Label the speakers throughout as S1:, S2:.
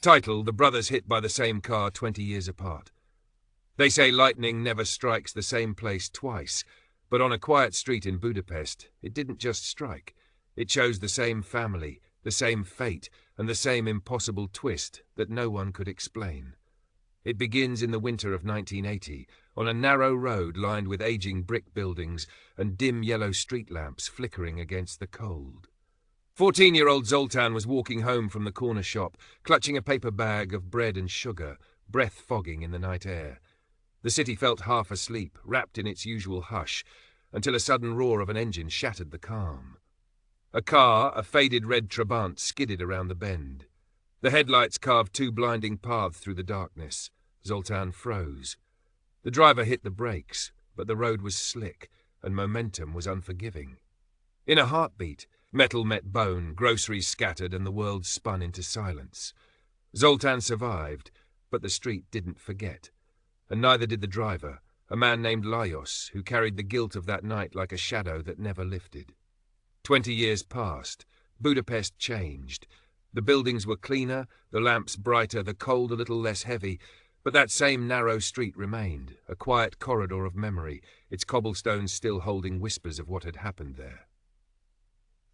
S1: Title: The brothers hit by the same car 20 years apart. They say lightning never strikes the same place twice, but on a quiet street in Budapest, it didn't just strike. It chose the same family, the same fate, and the same impossible twist that no one could explain. It begins in the winter of 1980, on a narrow road lined with aging brick buildings and dim yellow street lamps flickering against the cold. 14-year-old Zoltan was walking home from the corner shop, clutching a paper bag of bread and sugar, breath fogging in the night air. The city felt half asleep, wrapped in its usual hush, until a sudden roar of an engine shattered the calm. A car, a faded red Trabant, skidded around the bend. The headlights carved two blinding paths through the darkness. Zoltan froze. The driver hit the brakes, but the road was slick, and momentum was unforgiving. In a heartbeat, metal met bone, groceries scattered, and the world spun into silence. Zoltan survived, but the street didn't forget. And neither did the driver, a man named Lajos, who carried the guilt of that night like a shadow that never lifted. 20 years passed. Budapest changed. The buildings were cleaner, the lamps brighter, the cold a little less heavy, but that same narrow street remained, a quiet corridor of memory, its cobblestones still holding whispers of what had happened there.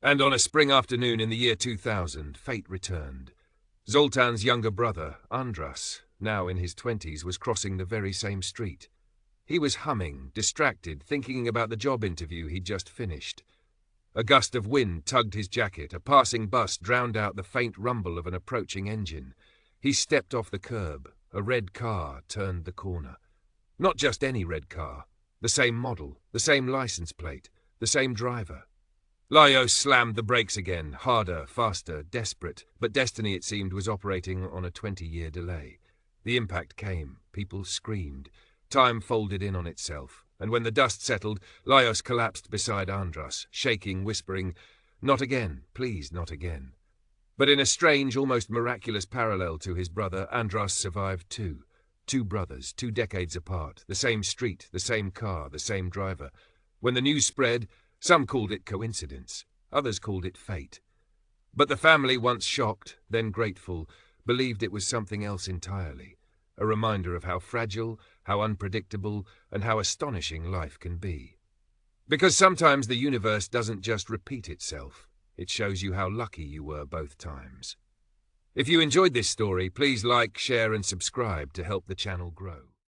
S1: And on a spring afternoon in the year 2000, fate returned. Zoltan's younger brother, Andras, now in his 20s, was crossing the very same street. He was humming, distracted, thinking about the job interview he'd just finished. A gust of wind tugged his jacket. A passing bus drowned out the faint rumble of an approaching engine. He stepped off the curb. A red car turned the corner. Not just any red car. The same model, the same license plate, the same driver. Lajos slammed the brakes again, harder, faster, desperate, but destiny, it seemed, was operating on a 20-year delay. The impact came. People screamed. Time folded in on itself, and when the dust settled, Lajos collapsed beside Andras, shaking, whispering, "Not again, please, not again." But in a strange, almost miraculous parallel to his brother, Andras survived too. Two brothers, 2 decades apart, the same street, the same car, the same driver. When the news spread, some called it coincidence, others called it fate. But the family, once shocked, then grateful, believed it was something else entirely, a reminder of how fragile, how unpredictable, and how astonishing life can be. Because sometimes the universe doesn't just repeat itself, it shows you how lucky you were both times. If you enjoyed this story, please like, share, and subscribe to help the channel grow.